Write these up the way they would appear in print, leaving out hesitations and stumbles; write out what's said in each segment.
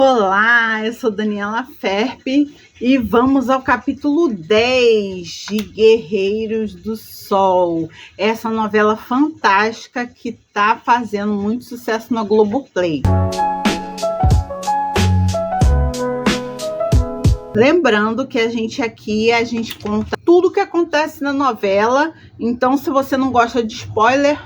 Olá, eu sou Daniela Ferpe e vamos ao capítulo 10 de Guerreiros do Sol. Essa novela fantástica que está fazendo muito sucesso na Globoplay. Lembrando que a gente conta tudo o que acontece na novela, então se você não gosta de spoiler,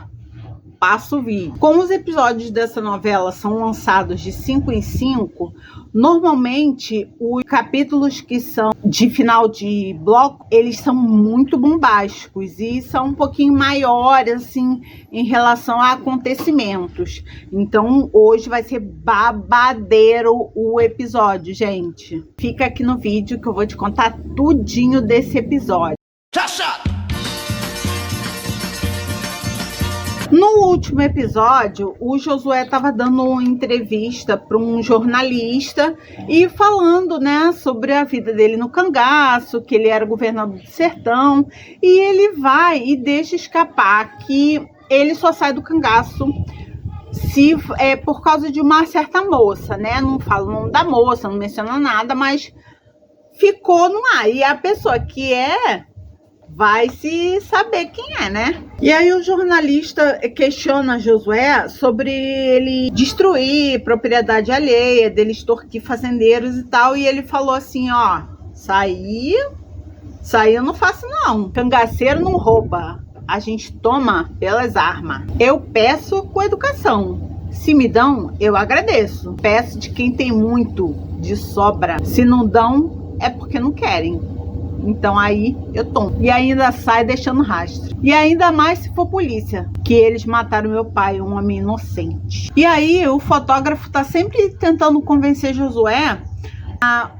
passa o vídeo. Como os episódios dessa novela são lançados de 5 em 5, normalmente os capítulos que são de final de bloco, eles são muito bombásticos e são um pouquinho maiores assim em relação a acontecimentos. Então hoje vai ser babadeiro o episódio, gente. Fica aqui no vídeo que eu vou te contar tudinho desse episódio. No último episódio, o Josué estava dando uma entrevista para um jornalista e falando, sobre a vida dele no cangaço, que ele era governador do sertão, e ele vai e deixa escapar que ele só sai do cangaço se é por causa de uma certa moça, Não fala o nome da moça, não menciona nada, mas ficou no ar. E a pessoa que vai se saber quem é, E aí o jornalista questiona Josué sobre ele destruir propriedade alheia, dele extorquir fazendeiros e tal, e ele falou assim, sair eu não faço não, cangaceiro não rouba, a gente toma pelas armas, eu peço com educação, se me dão, eu agradeço, peço de quem tem muito, de sobra, se não dão, é porque não querem. Então aí eu tomo. E ainda sai deixando rastro. E ainda mais se for polícia. Que eles mataram meu pai, um homem inocente. E aí o fotógrafo tá sempre tentando convencer Josué,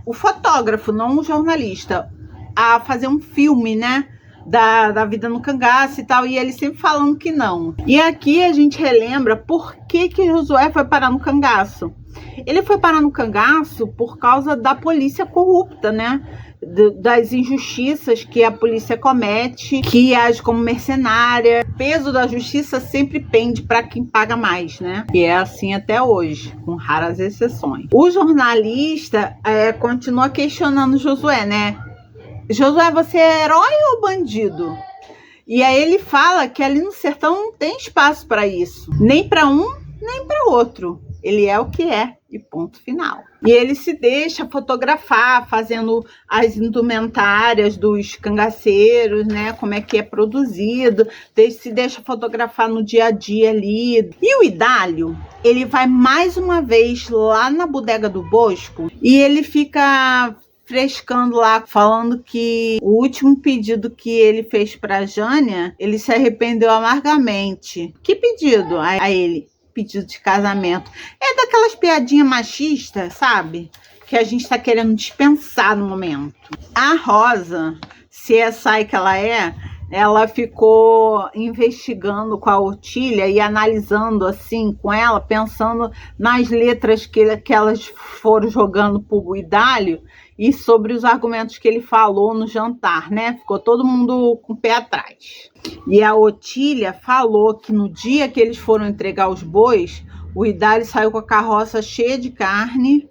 o fotógrafo, não o jornalista, a fazer um filme, da vida no cangaço e tal. E ele sempre falando que não. E aqui a gente relembra por que Josué foi parar no cangaço. Ele foi parar no cangaço por causa da polícia corrupta, das injustiças que a polícia comete, que age como mercenária. O peso da justiça sempre pende para quem paga mais, E é assim até hoje, com raras exceções. O jornalista continua questionando Josué, Josué, você é herói ou bandido? E aí ele fala que ali no sertão não tem espaço para isso, nem para um, nem para outro. Ele é o que é, e ponto final. E ele se deixa fotografar, fazendo as indumentárias dos cangaceiros, como é que é produzido, se deixa fotografar no dia a dia ali. E o Idálio, ele vai mais uma vez lá na bodega do Bosco, e ele fica frescando lá, falando que o último pedido que ele fez para Jânia, ele se arrependeu amargamente. Que pedido a ele? Pedido de casamento. É daquelas piadinhas machistas, sabe? Que a gente tá querendo dispensar no momento. A Rosa, CSI que ela ficou investigando com a Otília e analisando assim com ela, pensando nas letras que elas foram jogando pro Idálio e sobre os argumentos que ele falou no jantar, Ficou todo mundo com o pé atrás. E a Otília falou que no dia que eles foram entregar os bois, o Idálio saiu com a carroça cheia de carne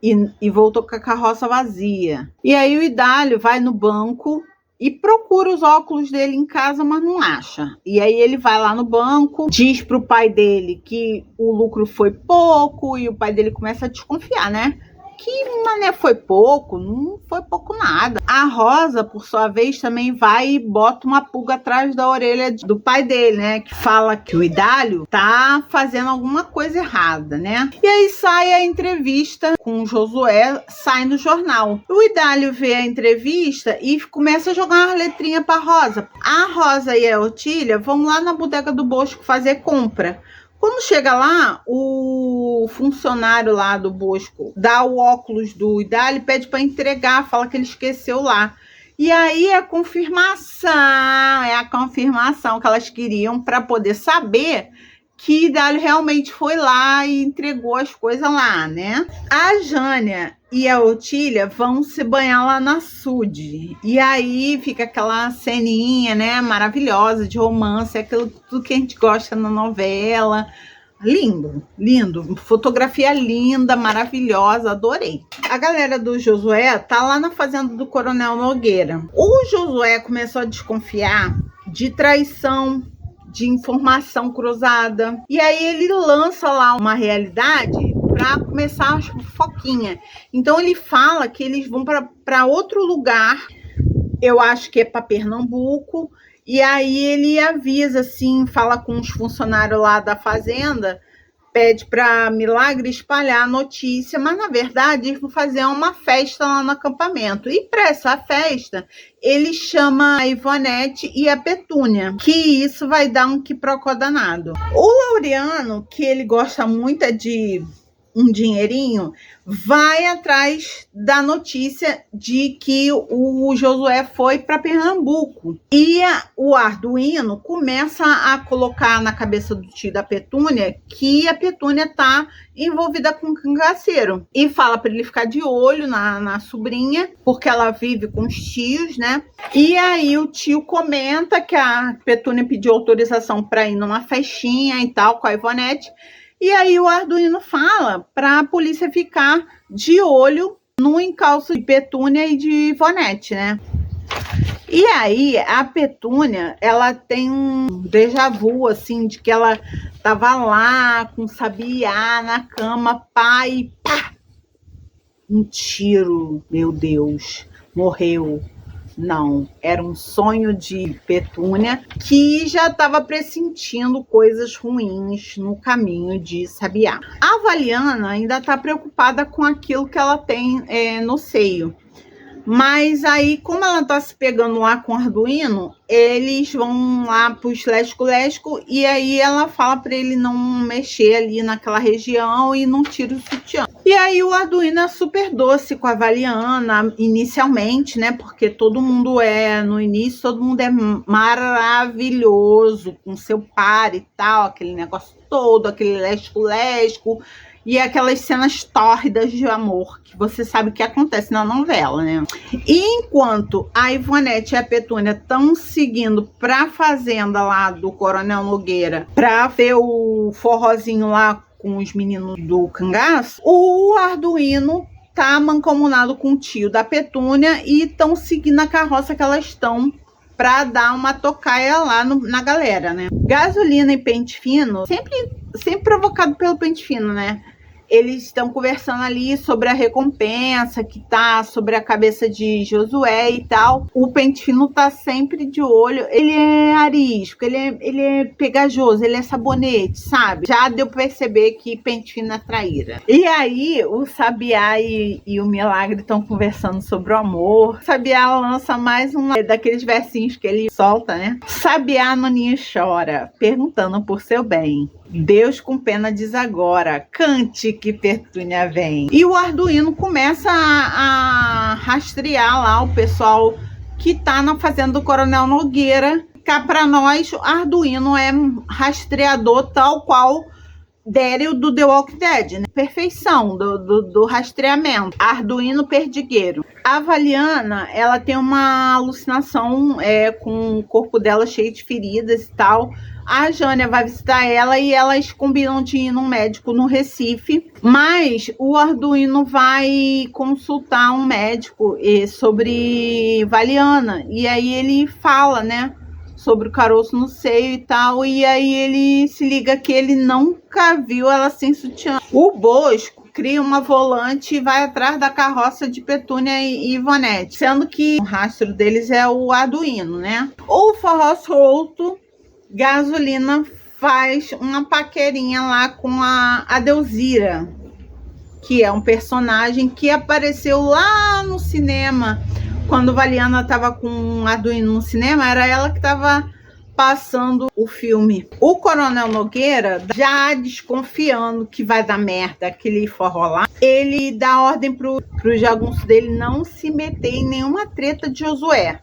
e voltou com a carroça vazia. E aí o Idálio vai no banco e procura os óculos dele em casa, mas não acha. E aí ele vai lá no banco, diz pro pai dele que o lucro foi pouco e o pai dele começa a desconfiar, Que mané foi pouco, não foi pouco nada. A Rosa, por sua vez, também vai e bota uma pulga atrás da orelha do pai dele, que fala que o Idálio tá fazendo alguma coisa errada, E aí sai a entrevista com o Josué, sai no jornal. O Idálio vê a entrevista e começa a jogar uma letrinha pra Rosa. A Rosa e a Otília vão lá na bodega do Bosco fazer compra. Quando chega lá, o funcionário lá do Bosco dá o óculos do Idálio e pede para entregar, fala que ele esqueceu lá. E aí é a confirmação que elas queriam para poder saber que Idálio realmente foi lá e entregou as coisas lá, A Jânia e a Otília vão se banhar lá na açude. E aí fica aquela ceninha, maravilhosa de romance, aquilo tudo que a gente gosta na novela. Lindo, lindo. Fotografia linda, maravilhosa, adorei. A galera do Josué tá lá na fazenda do Coronel Nogueira. O Josué começou a desconfiar de traição, de informação cruzada. E aí ele lança lá uma realidade para começar as fofoquinhas. Então ele fala que eles vão para outro lugar, eu acho que é para Pernambuco, e aí ele avisa assim, fala com os funcionários lá da fazenda, pede para Milagre espalhar a notícia, mas na verdade eles vão fazer uma festa lá no acampamento. E para essa festa, ele chama a Ivonete e a Petúnia, que isso vai dar um quiprocó danado. O Laureano, que ele gosta muito de um dinheirinho, vai atrás da notícia de que o Josué foi para Pernambuco. E o Arduino começa a colocar na cabeça do tio da Petúnia que a Petúnia tá envolvida com o cangaceiro. E fala para ele ficar de olho na sobrinha, porque ela vive com os tios, né? E aí o tio comenta que a Petúnia pediu autorização para ir numa festinha e tal com a Ivonete. E aí o Arduino fala para a polícia ficar de olho no encalço de Petúnia e de Ivonete, né? E aí a Petúnia, ela tem um déjà vu, assim, de que ela tava lá com sabiá na cama, pá, e pá! Um tiro, meu Deus, morreu. Não, era um sonho de Petúnia que já estava pressentindo coisas ruins no caminho de Sabiá. A Valiana ainda está preocupada com aquilo que ela tem no seio. Mas aí, como ela tá se pegando lá com o Arduino, eles vão lá pro Lesco-Lesco e aí ela fala para ele não mexer ali naquela região e não tira o sutiã. E aí o Arduino é super doce com a Valiana inicialmente, né? Porque todo mundo no início, todo mundo é maravilhoso com seu par e tal, aquele negócio todo, aquele Lesco-Lesco. E aquelas cenas tórridas de amor que você sabe que acontece na novela, né? E enquanto a Ivonete e a Petúnia estão seguindo pra fazenda lá do Coronel Nogueira pra ver o forrozinho lá com os meninos do cangaço, o Arduino tá mancomunado com o tio da Petúnia e estão seguindo a carroça que elas estão pra dar uma tocaia lá na galera, né? Gasolina e Pente Fino, sempre provocado pelo Pente Fino, né? Eles estão conversando ali sobre a recompensa que tá sobre a cabeça de Josué e tal. O Pente Fino tá sempre de olho. Ele é arisco, ele é pegajoso, ele é sabonete, sabe? Já deu pra perceber que Pente Fino é traíra. E aí, o Sabiá e o Milagre estão conversando sobre o amor. O Sabiá lança mais um daqueles versinhos que ele solta, né? Sabiá no ninho chora, perguntando por seu bem. Deus com pena diz agora, cante que Petúnia vem. E o Arduino começa a rastrear lá o pessoal que tá na fazenda do Coronel Nogueira. Cá para nós, o Arduino é rastreador tal qual Daryl do The Walking Dead, né? Perfeição do rastreamento. Arduino perdigueiro. A Valiana, ela tem uma alucinação com o corpo dela cheio de feridas e tal. A Jânia vai visitar ela e elas combinam de ir num médico no Recife, mas o Arduino vai consultar um médico sobre Valiana, e aí ele fala, né, sobre o caroço no seio e tal, e aí ele se liga que ele nunca viu ela sem sutiã. O Bosco cria uma volante e vai atrás da carroça de Petúnia e Ivonete, sendo que o rastro deles é o Arduino, né? O Forró Solto, Gasolina faz uma paquerinha lá com a Adelzira, que é um personagem que apareceu lá no cinema. Quando Valiana estava com um Arduino no cinema, era ela que estava passando o filme. O Coronel Nogueira, já desconfiando que vai dar merda aquele forró lá, ele dá ordem pro jagunço dele não se meter em nenhuma treta de Josué.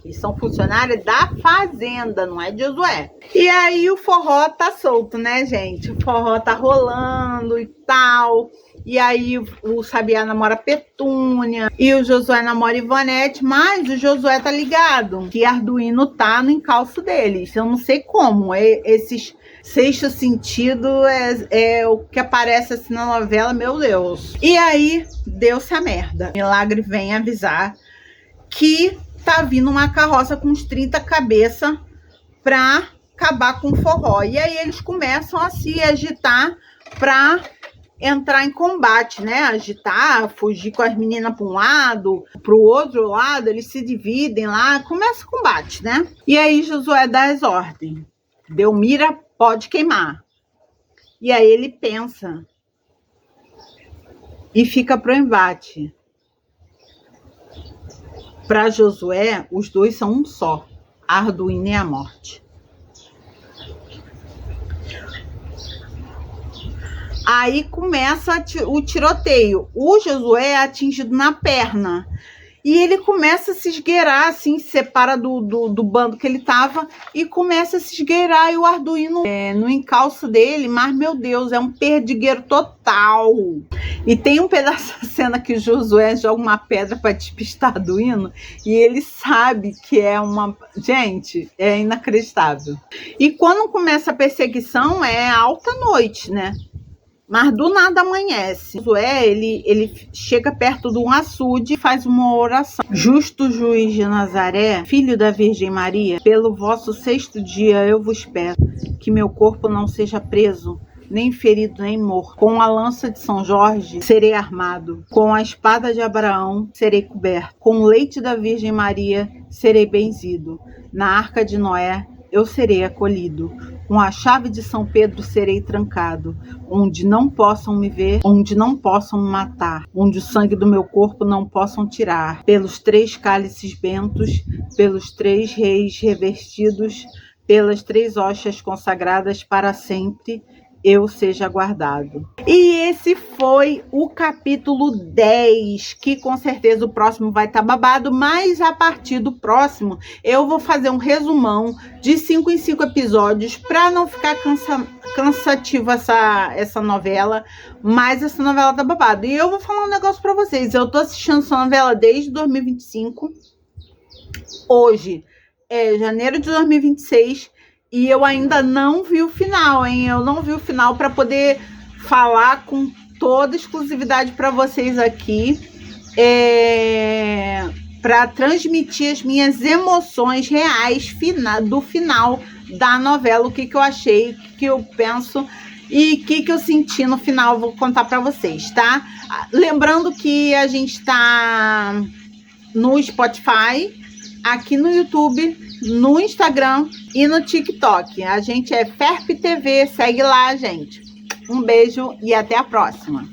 Eles são funcionários da fazenda, não é de Josué. E aí o forró tá solto, né, gente? O forró tá rolando e tal. e aí o Sabiá namora Petúnia, e o Josué namora Ivonete, mas o Josué tá ligado que Arduino tá no encalço deles. Eu não sei como, esses sexto sentido é o que aparece assim na novela, meu Deus. E aí, deu-se a merda. Milagre vem avisar que tá vindo uma carroça com uns 30 cabeças pra acabar com o forró. E aí eles começam a se agitar pra entrar em combate, né? Agitar, fugir com as meninas para um lado, para o outro lado, eles se dividem lá, começa o combate, né? E aí Josué dá as ordens. Delmira pode queimar. E aí ele pensa e fica pro embate. Para Josué, os dois são um só, Arduino e a morte. Aí começa o tiroteio. O Josué é atingido na perna. E ele começa a se esgueirar, assim, se separa do bando que ele tava e começa a se esgueirar. E o Arduino no encalço dele, mas, meu Deus, é um perdigueiro total. E tem um pedaço da cena que o Josué joga uma pedra para despistar Arduino e ele sabe que é uma... Gente, é inacreditável. E quando começa a perseguição, é alta noite, né? Mas do nada amanhece. Josué, ele chega perto de um açude e faz uma oração. Justo juiz de Nazaré, filho da Virgem Maria, pelo vosso 6º dia eu vos peço que meu corpo não seja preso, nem ferido, nem morto. Com a lança de São Jorge serei armado. Com a espada de Abraão serei coberto. Com o leite da Virgem Maria serei benzido. Na arca de Noé eu serei acolhido. Com a chave de São Pedro serei trancado, onde não possam me ver, onde não possam me matar, onde o sangue do meu corpo não possam tirar. Pelos 3 cálices bentos, pelos 3 reis revestidos, pelas 3 hóstias consagradas para sempre, eu seja guardado. E esse foi o capítulo 10, que com certeza o próximo vai estar babado, mas a partir do próximo eu vou fazer um resumão de 5 em 5 episódios para não ficar cansativa essa novela, mas essa novela tá babada. E eu vou falar um negócio para vocês, eu tô assistindo essa novela desde 2025, hoje é janeiro de 2026, e eu ainda não vi o final, hein? Eu não vi o final para poder falar com toda exclusividade para vocês aqui, para transmitir as minhas emoções reais do final da novela, o que eu achei, o que eu penso e o que eu senti no final. Vou contar para vocês, tá? Lembrando que a gente tá no Spotify, aqui no YouTube, no Instagram e no TikTok. A gente é Ferp TV, segue lá, gente. Um beijo e até a próxima.